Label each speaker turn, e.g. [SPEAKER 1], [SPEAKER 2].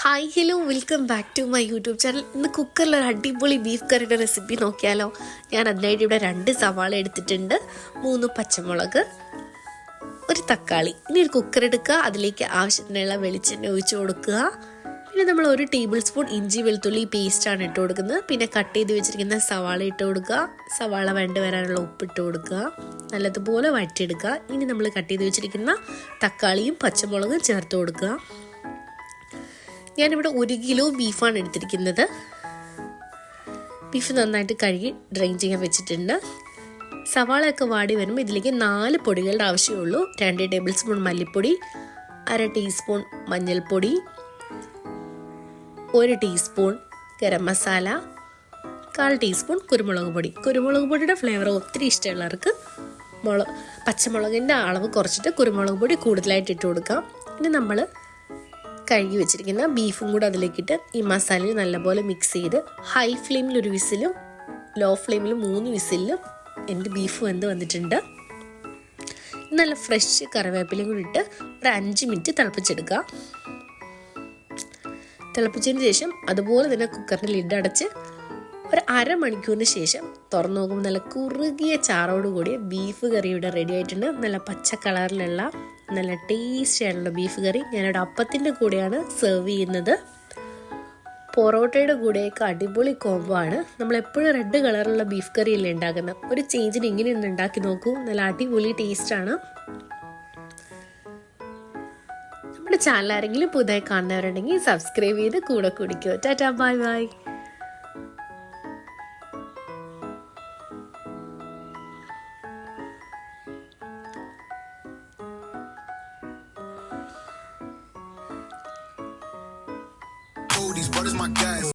[SPEAKER 1] Hi hello welcome back to my YouTube channel. ഇന്ന് കുക്കറിൽ ഒരു അടിപൊളി ബീഫ് കറിയുടെ റെസിപ്പി നോക്കിയാലോ. ഞാൻ അതിനായിട്ട് ഇവിടെ 2 സവാള എടുത്തിട്ടുണ്ട്, 3 പച്ചമുളക്, ഒരു തക്കാളി. ഇനി ഒരു കുക്കർ എടുക്കുക, അതിലേക്ക് ആവശ്യത്തിനുള്ള വെളിച്ചെണ്ണ ഒഴിച്ച് കൊടുക്കുക. പിന്നെ നമ്മൾ 1 ടേബിൾ സ്പൂൺ ഇഞ്ചി വെളുത്തുള്ളി പേസ്റ്റാണ് ഇട്ട് കൊടുക്കുന്നത്. പിന്നെ കട്ട് ചെയ്ത് വെച്ചിരിക്കുന്ന സവാള ഇട്ട് കൊടുക്കുക. സവാള വഴണ്ട് വരാനുള്ള ഉപ്പിട്ട് കൊടുക്കുക. നല്ലതുപോലെ വഴറ്റിയെടുക്കുക. ഇനി നമ്മൾ കട്ട് ചെയ്ത് വെച്ചിരിക്കുന്ന തക്കാളിയും പച്ചമുളകും ചേർത്ത് കൊടുക്കുക. ഞാനിവിടെ 1 കിലോ ബീഫാണ് എടുത്തിരിക്കുന്നത്. ബീഫ് നന്നായിട്ട് കഴുകി ഡ്രെയിൻ ചെയ്യാൻ വെച്ചിട്ടുണ്ട്. സവാളയൊക്കെ വാടി വരുമ്പോൾ ഇതിലേക്ക് 4 പൊടികളുടെ ആവശ്യമുള്ളൂ. 2 ടേബിൾ സ്പൂൺ മല്ലിപ്പൊടി, 1/2 ടീസ്പൂൺ മഞ്ഞൾപ്പൊടി, 1 ടീസ്പൂൺ ഗരം മസാല, 1/4 ടീസ്പൂൺ കുരുമുളക് പൊടി. കുരുമുളക് പൊടിയുടെ ഫ്ലേവർ ഒത്തിരി ഇഷ്ടമുള്ളവർക്ക് പച്ചമുളകിൻ്റെ അളവ് കുറച്ചിട്ട് കുരുമുളക് പൊടി കൂടുതലായിട്ട് ഇട്ട് കൊടുക്കാം. ഇനി നമ്മൾ കഴുകി വെച്ചിരിക്കുന്ന ബീഫും കൂടെ അതിലേക്കിട്ട് ഈ മസാലയിൽ നല്ലപോലെ മിക്സ് ചെയ്ത് ഹൈ ഫ്ലെയിമിൽ 1 വിസിലും ലോ ഫ്ലെയിമിൽ 3 വിസിലും എൻ്റെ ബീഫ് വെന്ത് വന്നിട്ടുണ്ട്. നല്ല ഫ്രഷ് കറിവേപ്പിലയും കൂടി ഇട്ട് ഒരു 5 മിനിറ്റ് തിളപ്പിച്ചെടുക്കുക. തിളപ്പിച്ചതിന് ശേഷം അതുപോലെ തന്നെ കുക്കറിൻ്റെ ലിഡ് അടച്ച് ഒരു അരമണിക്കൂറിന് ശേഷം തുറന്നു നോക്കുമ്പോൾ നല്ല കുറുകിയ ചാറോട് കൂടിയ ബീഫ് കറി ഇവിടെ റെഡി ആയിട്ടുണ്ട്. നല്ല പച്ച കളറിലുള്ള നല്ല ടേസ്റ്റി ആയിട്ടുള്ള ബീഫ് കറി ഞാനിവിടെ അപ്പത്തിൻ്റെ കൂടെയാണ് സെർവ് ചെയ്യുന്നത്. പൊറോട്ടയുടെ കൂടെയൊക്കെ അടിപൊളി കോംബോ ആണ്. നമ്മളെപ്പോഴും റെഡ് കളറുള്ള ബീഫ് കറിയല്ലേ ഉണ്ടാക്കുന്നത്. ഒരു ചേഞ്ചിന് ഇങ്ങനെയൊന്ന് ഉണ്ടാക്കി നോക്കൂ, നല്ല അടിപൊളി ടേസ്റ്റാണ്. നമ്മുടെ ചാനൽ ആരെങ്കിലും പുതുതായി കാണുന്നവരുണ്ടെങ്കിൽ സബ്സ്ക്രൈബ് ചെയ്ത് കൂടെ കുടിക്കുക. Tata, bye bye.
[SPEAKER 2] These brothers my guys.